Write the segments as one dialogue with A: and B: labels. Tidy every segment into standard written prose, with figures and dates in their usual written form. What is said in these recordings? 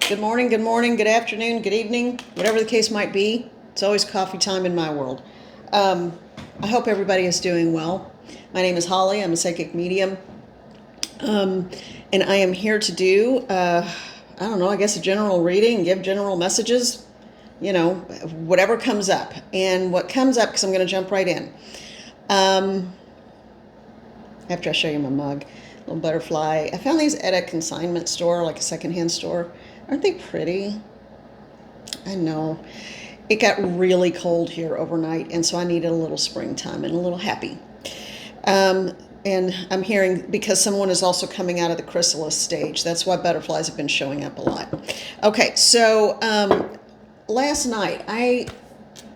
A: Good morning, good afternoon, good evening, whatever the case might be. It's always coffee time in my world. I hope everybody is doing well. My name is Holly. I'm a psychic medium. And I am here to do, I don't know, I guess a general reading, give general messages, whatever comes up. And what comes up, because I'm going to jump right in. After I show you my mug, little butterfly. I found these at a consignment store, like a secondhand store. Aren't they pretty? I know. It got really cold here overnight, and so I needed a little springtime and a little happy. And I'm hearing, because someone is also coming out of the chrysalis stage, that's why butterflies have been showing up a lot. Okay, so last night I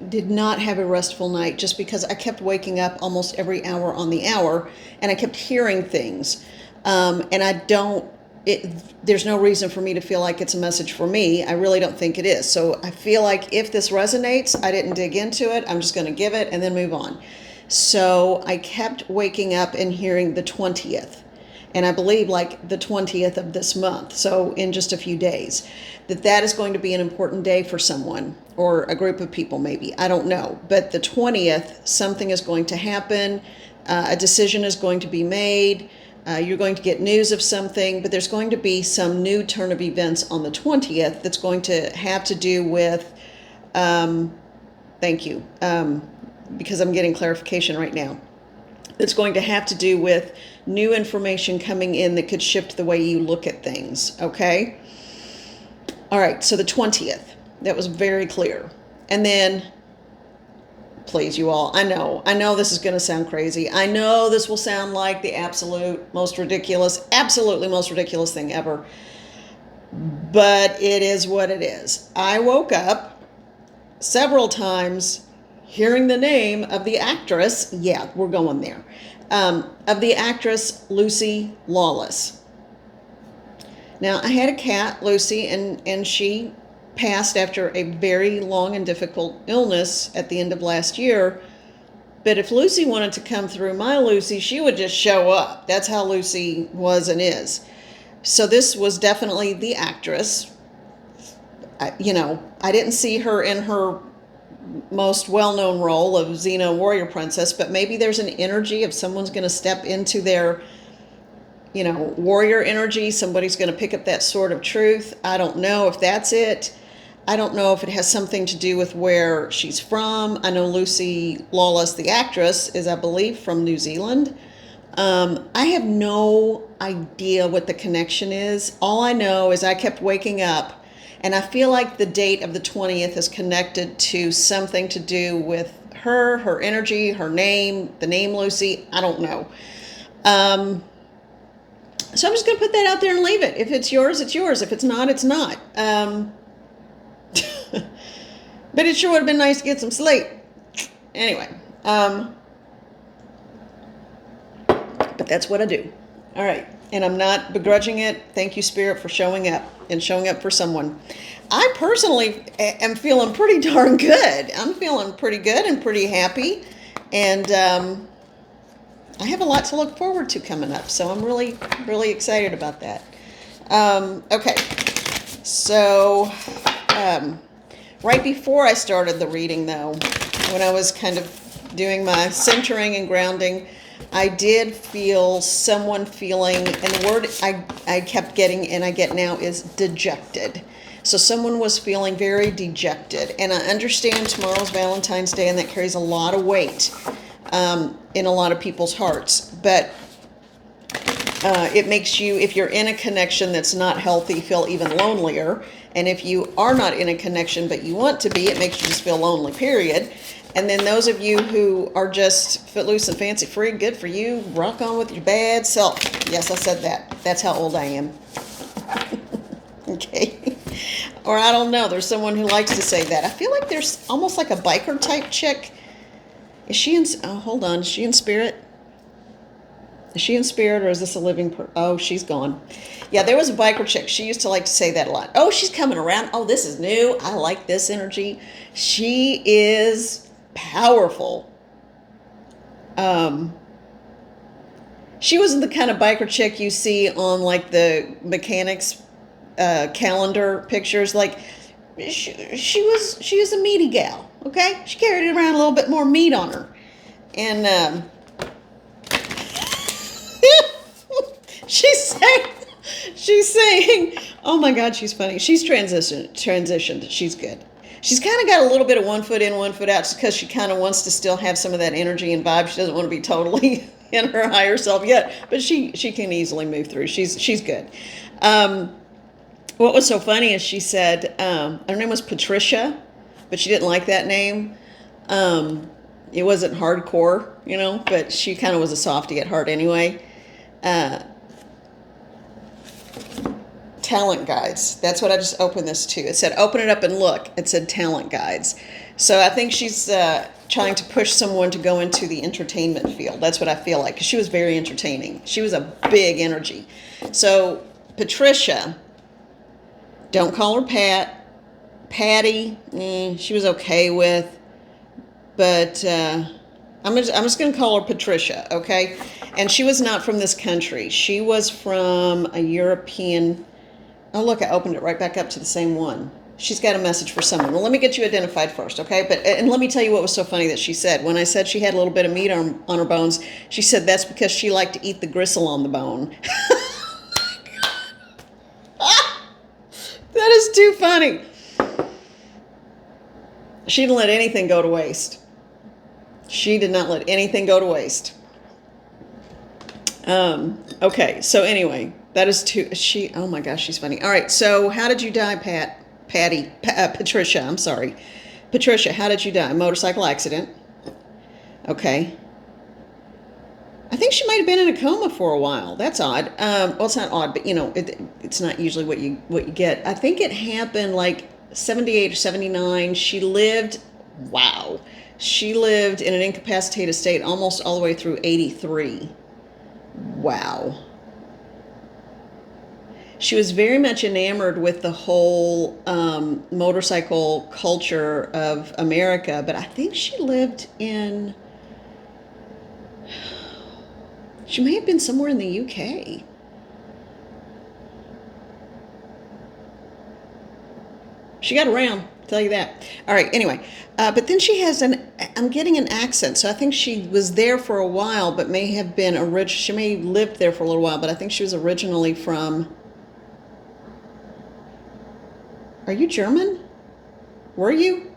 A: did not have a restful night just because I kept waking up almost every hour on the hour, and I kept hearing things. And there's no reason for me to feel like it's a message for me. I really don't think it is. So I feel like if this resonates, I didn't dig into it. I'm just going to give it and then move on. So I kept waking up and hearing the 20th. And I believe like the 20th of this month. So in just a few days, that is going to be an important day for someone or a group of people maybe. I don't know. But the 20th, something is going to happen. A decision is going to be made. You're going to get news of something, but there's going to be some new turn of events on the 20th that's going to have to do with, thank you, because I'm getting clarification right now. It's going to have to do with new information coming in that could shift the way you look at things, okay? All right, so the 20th, that was very clear. And then, please, you all, I know this is going to sound crazy. I know this will sound like the absolutely most ridiculous thing ever. But it is what it is. I woke up several times hearing the name of the actress. Yeah, we're going there. Of the actress Lucy Lawless. Now, I had a cat, Lucy, and she passed after a very long and difficult illness at the end of last year. But if Lucy wanted to come through my Lucy, she would just show up. That's how Lucy was and is. So this was definitely the actress. I didn't see her in her most well-known role of Xena Warrior Princess, but maybe there's an energy of someone's going to step into their warrior energy. Somebody's going to pick up that sword of truth. I don't know if that's it. I don't know if it has something to do with where she's from. I know Lucy Lawless, the actress, is, I believe, from New Zealand. I have no idea what the connection is. All I know is I kept waking up, and I feel like the date of the 20th is connected to something to do with her energy, her name, the name Lucy. I don't know. So I'm just going to put that out there and leave it. If it's yours, it's yours. If it's not, it's not. But it sure would have been nice to get some sleep. Anyway, but that's what I do. All right. And I'm not begrudging it. Thank you, Spirit, for showing up and showing up for someone. I personally am feeling pretty darn good. I'm feeling pretty good and pretty happy. And I have a lot to look forward to coming up. So I'm really, really excited about that. Okay. So right before I started the reading, though, when I was kind of doing my centering and grounding, I did feel someone feeling, and the word I kept getting and I get now is dejected. So someone was feeling very dejected. And I understand tomorrow's Valentine's Day, and that carries a lot of weight in a lot of people's hearts. But it makes you, if you're in a connection that's not healthy, feel even lonelier. And if you are not in a connection but you want to be, it makes you just feel lonely, period. And then those of you who are just footloose and fancy free, good for you. Rock on with your bad self. Yes, I said that. That's how old I am. Okay. Or I don't know. There's someone who likes to say that. I feel like there's almost like a biker type chick. Is she in, oh, hold on. Is she in spirit? Is she in spirit, or is this a living oh, she's gone. Yeah, there was a biker chick. She used to like to say that a lot. Oh, she's coming around. Oh, this is new. I like this energy. She is powerful. She wasn't the kind of biker chick you see on like the mechanics calendar pictures. Like she was a meaty gal. Okay, she carried around a little bit more meat on her, and she's saying, oh my God, she's funny. She's transitioned. She's good. She's kind of got a little bit of one foot in, one foot out, just because she kind of wants to still have some of that energy and vibe. She doesn't want to be totally in her higher self yet, but she can easily move through. She's good. What was so funny is she said, her name was Patricia, but she didn't like that name. It wasn't hardcore, you know, but she kind of was a softie at heart anyway. Talent guides. That's what I just opened this to. It said, open it up and look. It said talent guides. So I think she's trying to push someone to go into the entertainment field. That's what I feel like, because she was very entertaining. She was a big energy. So Patricia, don't call her Pat. Patty, she was okay with, but I'm just going to call her Patricia, okay? And she was not from this country. She was from a European. Oh, look, I opened it right back up to the same one. She's got a message for someone. Well, let me get you identified first, okay? And let me tell you what was so funny that she said. When I said she had a little bit of meat on her bones, she said that's because she liked to eat the gristle on the bone. That is too funny. She didn't let anything go to waste. She did not let anything go to waste. Okay, so anyway, that is oh my gosh, she's funny. All right, so how did you die, Patricia, I'm sorry. Patricia, how did you die? Motorcycle accident. Okay. I think she might have been in a coma for a while. That's odd. Well, it's not odd, but you know, it's not usually what you get. I think it happened like 78 or 79. She lived in an incapacitated state almost all the way through 83. Wow. She was very much enamored with the whole motorcycle culture of America, but I think she may have been somewhere in the UK. She got around, I'll tell you that. All right, anyway. But then she has I'm getting an accent, so I think she was there for a while, but may have been she may have lived there for a little while, but I think she was originally from, are you German? Were you?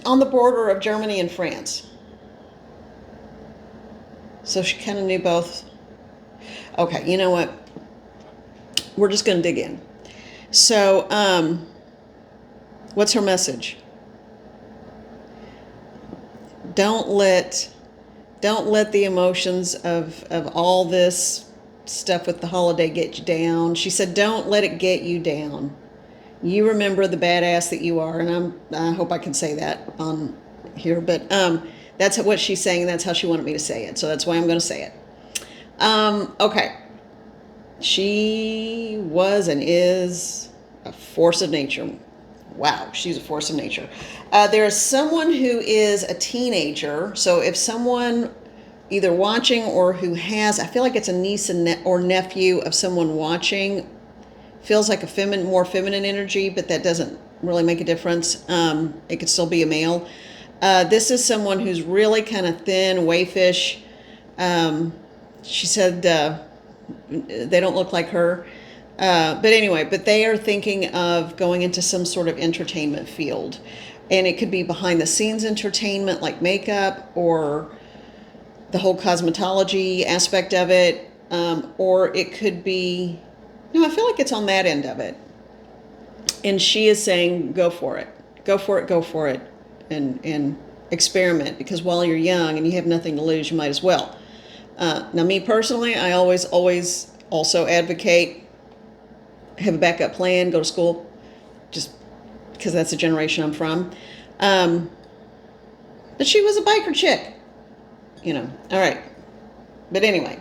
A: On the border of Germany and France. So she kind of knew both. Okay, you know what? We're just going to dig in. So, what's her message? Don't let the emotions of all this stuff with the holiday get you down. She said, don't let it get you down. You remember the badass that you are, and I hope I can say that on here, but that's what she's saying, and that's how she wanted me to say it, so that's why I'm going to say it. Okay. She was and is a force of nature. Wow, she's a force of nature. There is someone who is a teenager, so if someone either watching or who has, I feel like it's a niece or nephew of someone watching, feels like a more feminine energy, but that doesn't really make a difference. It could still be a male. This is someone who's really kind of thin, wayfish. She said they don't look like her. But anyway, they are thinking of going into some sort of entertainment field. And it could be behind the scenes entertainment like makeup or the whole cosmetology aspect of it. Or it could be, I feel like it's on that end of it. And she is saying, go for it. Go for it, go for it. And experiment, because while you're young and you have nothing to lose, you might as well. Now, me personally, I always also advocate, have a backup plan, go to school, just because that's the generation I'm from. But she was a biker chick, all right. But anyway,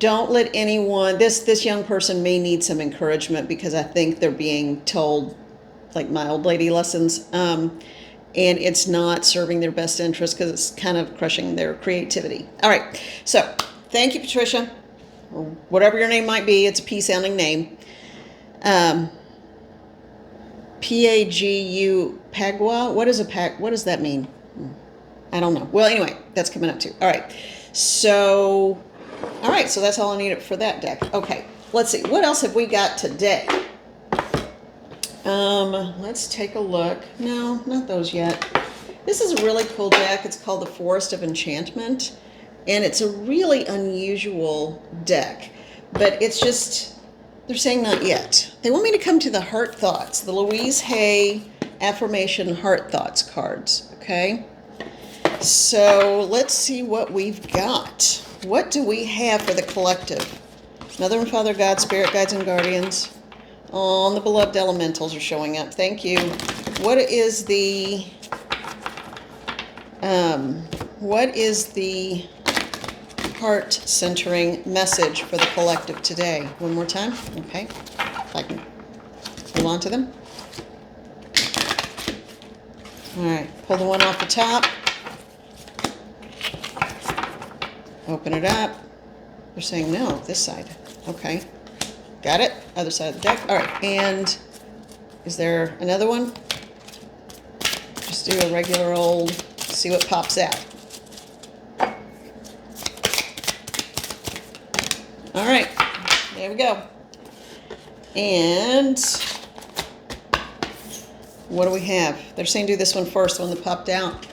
A: don't let anyone, this young person may need some encouragement, because I think they're being told like my old lady lessons, and it's not serving their best interest, because it's kind of crushing their creativity. All right, so thank you, Patricia. or whatever your name might be. It's a P sounding name. Pagu, Pagua. What does that mean? I don't know. Well, anyway, that's coming up too. All right. So that's all I needed for that deck. Okay. Let's see. What else have we got today? Let's take a look. No, not those yet. This is a really cool deck. It's called the Forest of Enchantment, and it's a really unusual deck, but it's just, they're saying not yet. They want me to come to the Heart Thoughts, the Louise Hay Affirmation Heart Thoughts cards, okay? So let's see what we've got. What do we have for the collective? Mother and Father God, Spirit Guides and Guardians. Oh, the beloved elementals are showing up. Thank you. What is the heart centering message for the collective today? One more time. Okay. If I can hold on to them. All right. Pull the one off the top. Open it up. They're saying no, this side. Okay. Got it. Other side of the deck. All right. And is there another one? Just do a regular old, see what pops out. All right. There we go. And what do we have? They're saying do this one first, the one that popped out.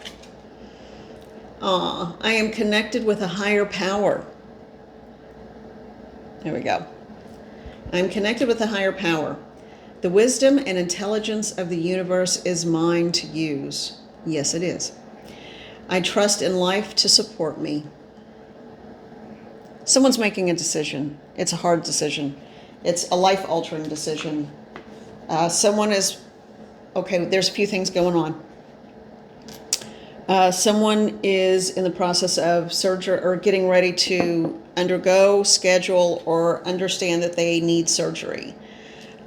A: I am connected with a higher power. There we go. I'm connected with a higher power. The wisdom and intelligence of the universe is mine to use. Yes, it is. I trust in life to support me. Someone's making a decision. It's a hard decision. It's a life-altering decision. Someone is, okay, there's a few things going on. Someone is in the process of surgery or getting ready to undergo, schedule, or understand that they need surgery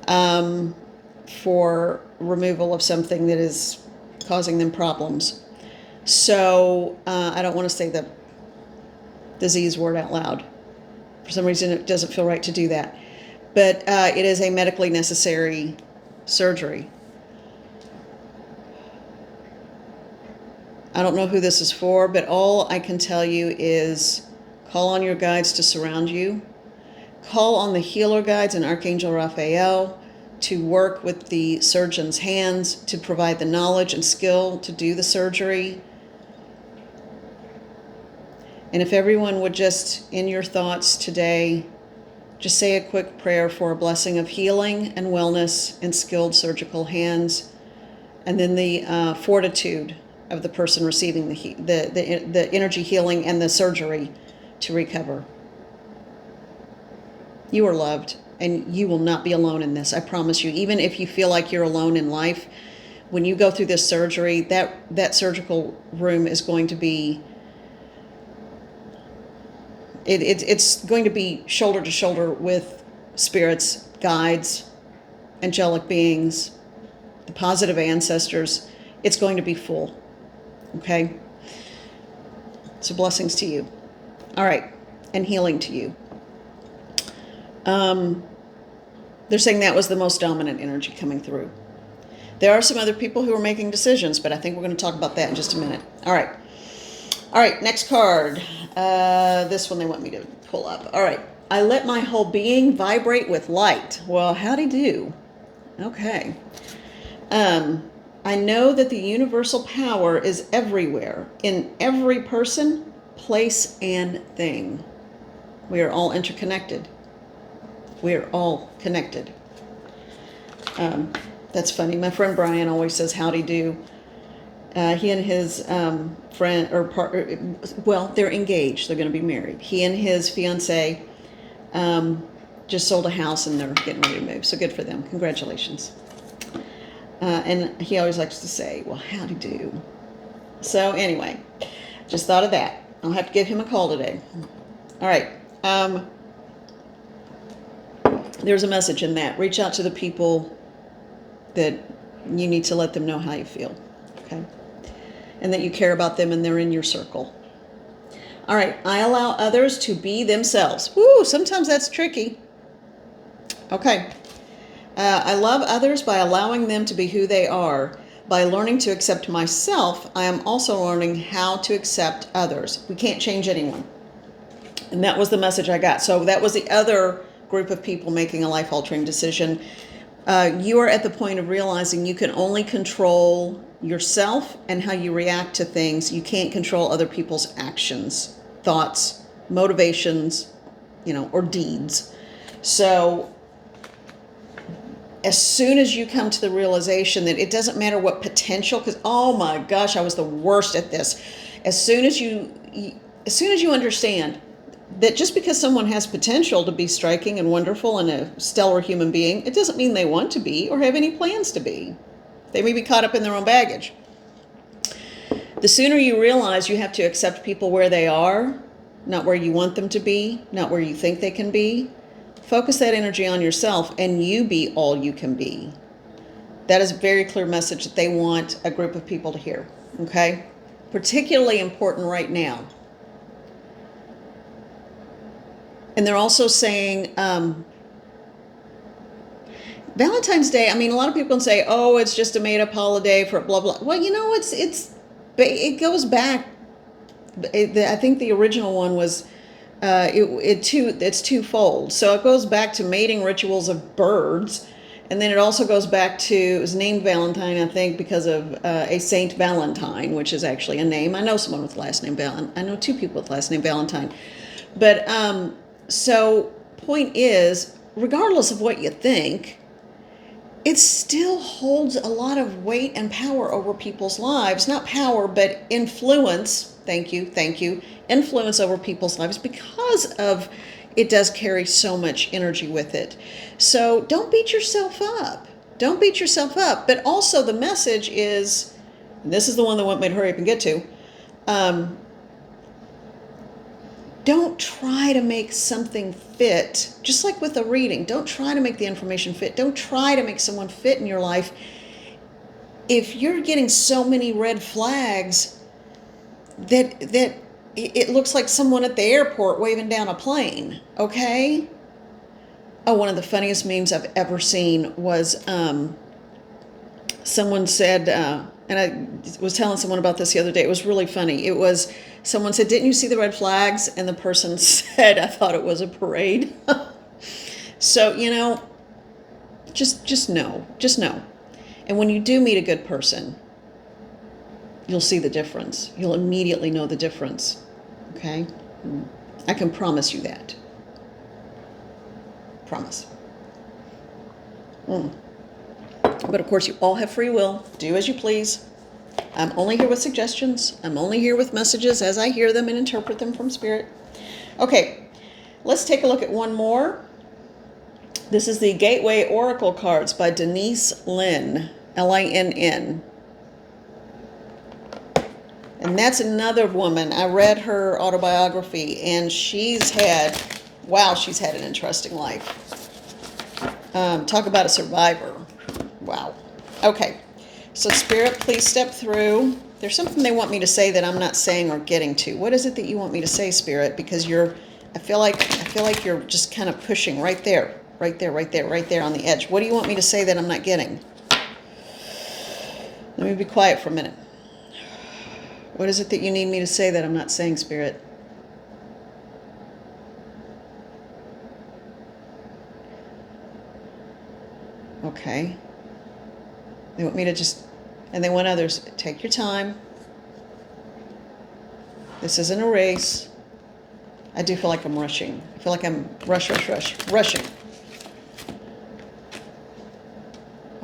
A: for removal of something that is causing them problems. So I don't want to say the disease word out loud. For some reason, it doesn't feel right to do that. But it is a medically necessary surgery. I don't know who this is for, but all I can tell you is call on your guides to surround you. Call on the healer guides and Archangel Raphael to work with the surgeon's hands to provide the knowledge and skill to do the surgery. And if everyone would just, in your thoughts today, just say a quick prayer for a blessing of healing and wellness and skilled surgical hands, and then the fortitude of the person receiving the energy healing and the surgery to recover. You are loved, and you will not be alone in this. I promise you. Even if you feel like you're alone in life, when you go through this surgery, that surgical room is going to be, it's going to be shoulder to shoulder with spirits, guides, angelic beings, the positive ancestors. It's going to be full. Okay? So blessings to you. All right. And healing to you. They're saying that was the most dominant energy coming through. There are some other people who are making decisions, but I think we're going to talk about that in just a minute. All right. All right. Next card. This one they want me to pull up. All right. I let my whole being vibrate with light. Well, howdy do. Okay. I know that the universal power is everywhere, in every person, place, and thing. We are all interconnected. We are all connected. That's funny. My friend Brian always says howdy do. He and his friend or partner, well, they're engaged. They're going to be married. He and his fiance just sold a house and they're getting ready to move. So good for them. Congratulations. And he always likes to say, well, howdy do. So anyway, just thought of that. I'll have to give him a call today. All right. There's a message in that. Reach out to the people that you need to let them know how you feel. Okay. And that you care about them and they're in your circle. All right, I allow others to be themselves. Woo, sometimes that's tricky. Okay. I love others by allowing them to be who they are. By learning to accept myself, I am also learning how to accept others. We can't change anyone. And that was the message I got. So that was the other group of people making a life-altering decision. You are at the point of realizing you can only control yourself and how you react to things. You can't control other people's actions, thoughts, motivations, or deeds. So as soon as you come to the realization that it doesn't matter what potential, because oh my gosh, I was the worst at this. As soon as you understand that just because someone has potential to be striking and wonderful and a stellar human being, it doesn't mean they want to be or have any plans to be. They may be caught up in their own baggage. The sooner you realize you have to accept people where they are, not where you want them to be, not where you think they can be, focus that energy on yourself and you be all you can be. That is a very clear message that they want a group of people to hear, okay? Particularly important right now. And they're also saying, Valentine's Day, a lot of people can say, oh, it's just a made-up holiday for blah, blah. Well, it goes back. I think the original one was, it's twofold. So it goes back to mating rituals of birds. And then it also goes back to, it was named Valentine, I think, because of a Saint Valentine, which is actually a name. I know someone with the last name Valentine. I know two people with the last name Valentine. But, so point is, regardless of what you think, it still holds a lot of weight and power over people's lives. Not power, but influence. Thank you. Influence over people's lives because of it does carry so much energy with it. So don't beat yourself up. But also the message is, and this is the one that want me to hurry up and get to, don't try to make something fit, just like with a reading. Don't try to make the information fit. Don't try to make someone fit in your life. If you're getting so many red flags that it looks like someone at the airport waving down a plane, okay? Oh, one of the funniest memes I've ever seen was someone said, and I was telling someone about this the other day. It was really funny. It was, someone said, didn't you see the red flags? And the person said, I thought it was a parade. So, just know. And when you do meet a good person, you'll see the difference. You'll immediately know the difference. Okay? I can promise you that. Promise. But of course, you all have free will. Do as you please. I'm only here with suggestions. I'm only here with messages as I hear them and interpret them from Spirit. Okay, let's take a look at one more. This is the Gateway Oracle cards by Denise Linn, Linn. And that's another woman. I read her autobiography, and she's had an interesting life. Talk about a survivor. Wow. Okay. So Spirit, please step through. There's something they want me to say that I'm not saying or getting to. What is it that you want me to say, Spirit? Because I feel like you're just kind of pushing right there on the edge. What do you want me to say that I'm not getting? Let me be quiet for a minute. What is it that you need me to say that I'm not saying, Spirit? Okay. They want me to and they want others, take your time. This isn't a race. I do feel like I'm rushing. I feel like I'm rushing.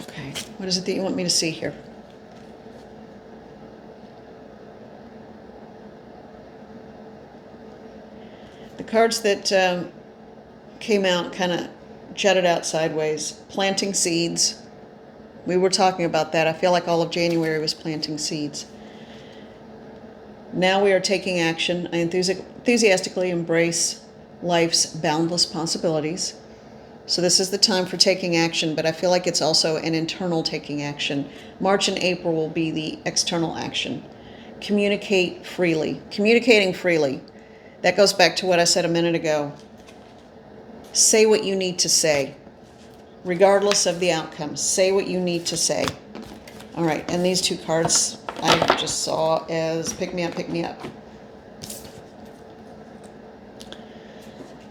A: Okay, what is it that you want me to see here? The cards that came out kind of jutted out sideways. Planting seeds. We were talking about that. I feel like all of January was planting seeds. Now we are taking action. I enthusiastically embrace life's boundless possibilities. So this is the time for taking action, but I feel like it's also an internal taking action. March and April will be the external action. Communicating freely. That goes back to what I said a minute ago. Say what you need to say, regardless of the outcome. Say what you need to say. All right, and these two cards I just saw as pick me up, pick me up.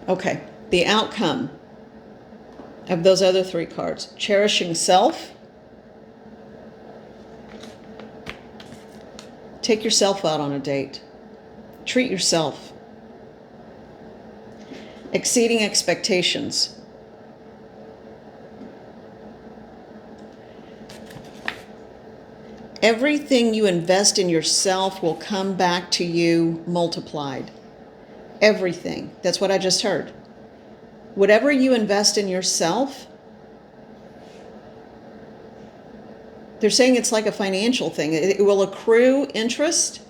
A: Okay, the outcome of those other three cards. Cherishing self. Take yourself out on a date. Treat yourself. Exceeding expectations. Everything you invest in yourself will come back to you multiplied. Everything. That's what I just heard. Whatever you invest in yourself, they're saying it's like a financial thing. It will accrue interest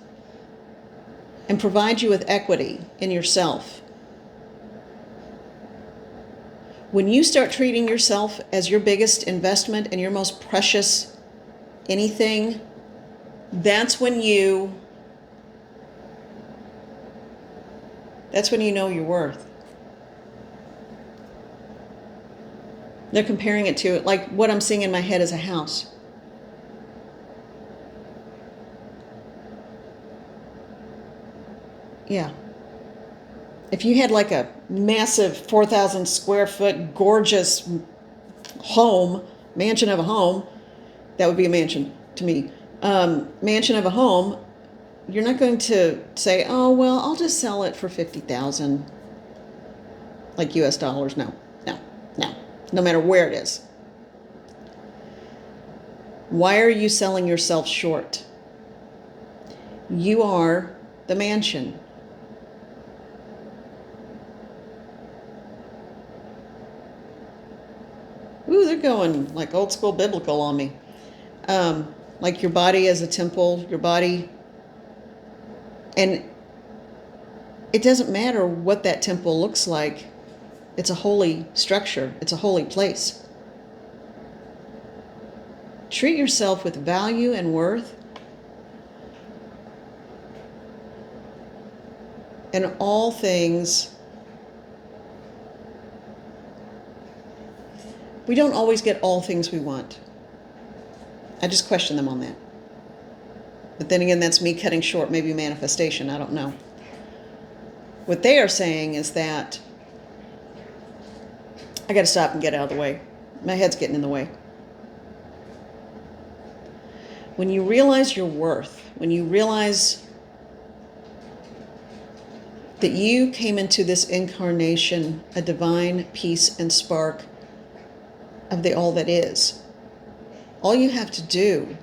A: and provide you with equity in yourself. When you start treating yourself as your biggest investment and your most precious anything, that's when you know your worth. They're comparing it to, like, what I'm seeing in my head is a house. Yeah. If you had like a massive 4,000 square foot gorgeous home, mansion of a home, that would be a mansion to me. Mansion of a home, you're not going to say, oh, well, I'll just sell it for 50,000, like US dollars. No. No matter where it is. Why are you selling yourself short? You are the mansion. Ooh, they're going like old school biblical on me. Like your body as a temple, your body. And it doesn't matter what that temple looks like. It's a holy structure. It's a holy place. Treat yourself with value and worth. And all things. We don't always get all things we want. I just question them on that. But then again, that's me cutting short maybe manifestation. I don't know. What they are saying is that I got to stop and get out of the way. My head's getting in the way. When you realize your worth, when you realize that you came into this incarnation a divine peace and spark of the all that is, all you have to do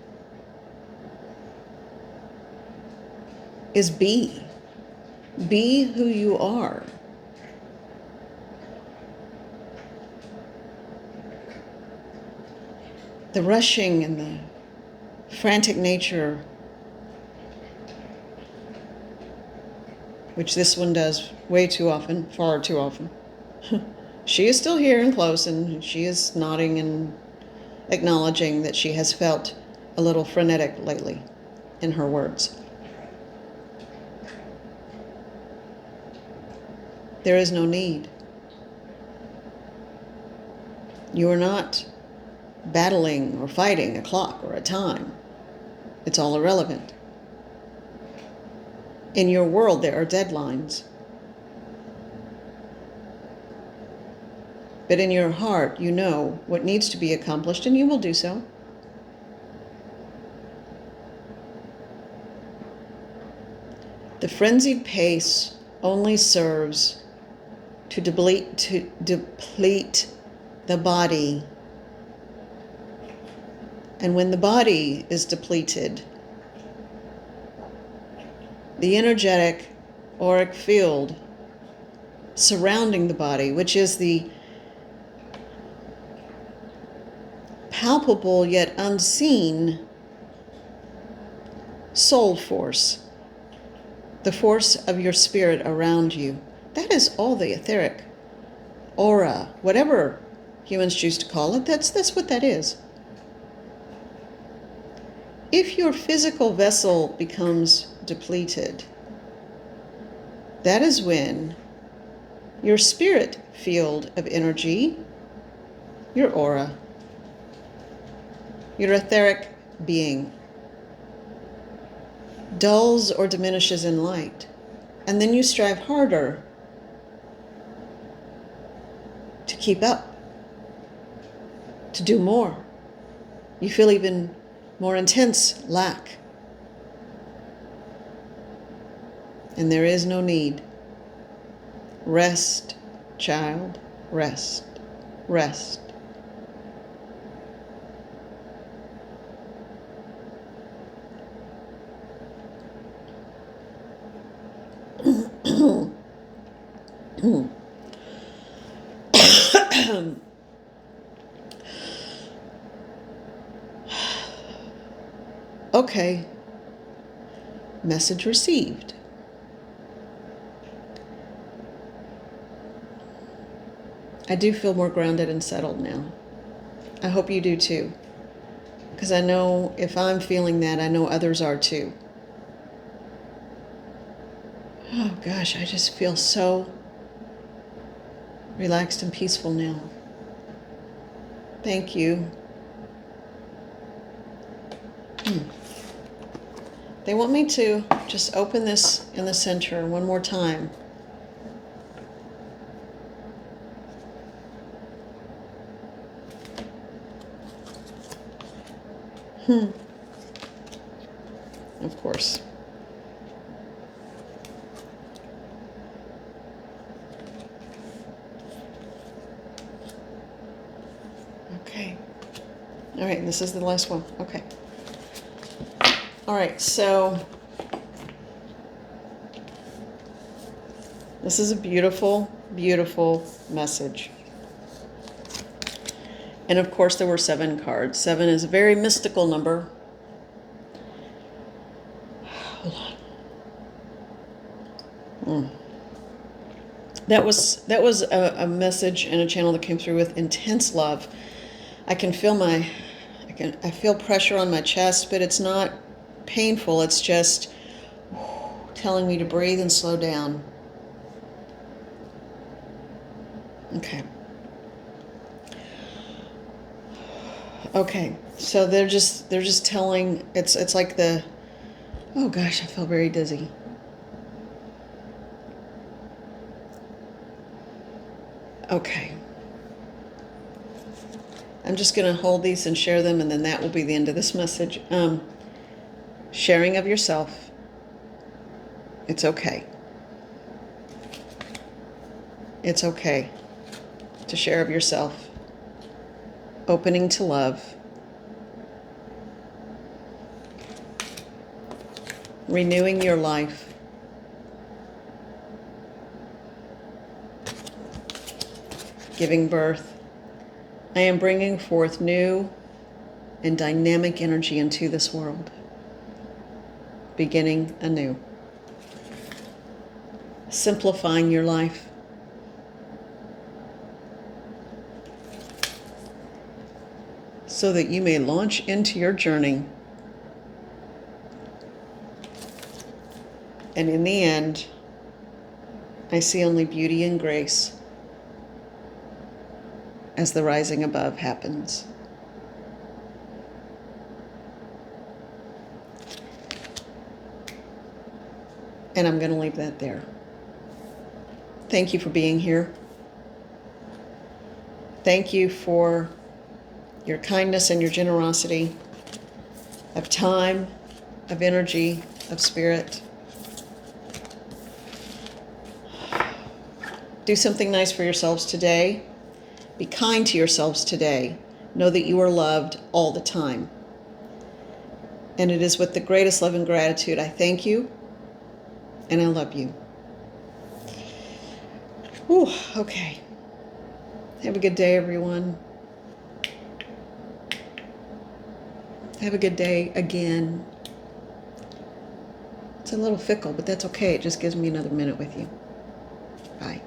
A: is be. Be who you are. The rushing and the frantic nature, which this one does way too often, far too often. She is still here and close, and she is nodding and acknowledging that she has felt a little frenetic lately in her words. There is no need. You are not battling or fighting a clock or a time. It's all irrelevant. In your world, there are deadlines. But in your heart, you know what needs to be accomplished, and you will do so. The frenzied pace only serves to deplete the body. And when the body is depleted, the energetic auric field surrounding the body, which is the palpable yet unseen soul force, the force of your spirit around you. That is all the etheric aura, whatever humans choose to call it. That's what that is. If your physical vessel becomes depleted, that is when your spirit field of energy, your aura, your etheric being, dulls or diminishes in light. And then you strive harder to keep up, to do more. You feel even more intense lack. And there is no need. Rest, child, rest, rest. Okay. Message received. I do feel more grounded and settled now. I hope you do too. Because I know if I'm feeling that, I know others are too. Oh gosh, I just feel so relaxed and peaceful now. Thank you. They want me to just open this in the center one more time. Of course. Okay. All right, and this is the last one. Okay. All right, so this is a beautiful, beautiful message. And of course, there were 7 cards. 7 is a very mystical number. Hold on. That was a message and a channel that came through with intense love. I can feel I feel pressure on my chest, but it's not painful. It's just telling me to breathe and slow down. Okay. Okay. So they're just telling, it's like oh gosh, I feel very dizzy. Okay. I'm just going to hold these and share them, and then that will be the end of this message. Sharing of yourself. It's okay. It's okay to share of yourself. Opening to love. Renewing your life. Giving birth. I am bringing forth new and dynamic energy into this world. Beginning anew. Simplifying your life. So that you may launch into your journey. And in the end, I see only beauty and grace as the rising above happens. And I'm going to leave that there. Thank you for being here. Thank you for your kindness and your generosity of time, of energy, of spirit. Do something nice for yourselves today. Be kind to yourselves today. Know that you are loved all the time. And it is with the greatest love and gratitude I thank you, and I love you. Whew, okay. Have a good day, everyone. Have a good day again. It's a little fickle, but that's okay. It just gives me another minute with you. Bye.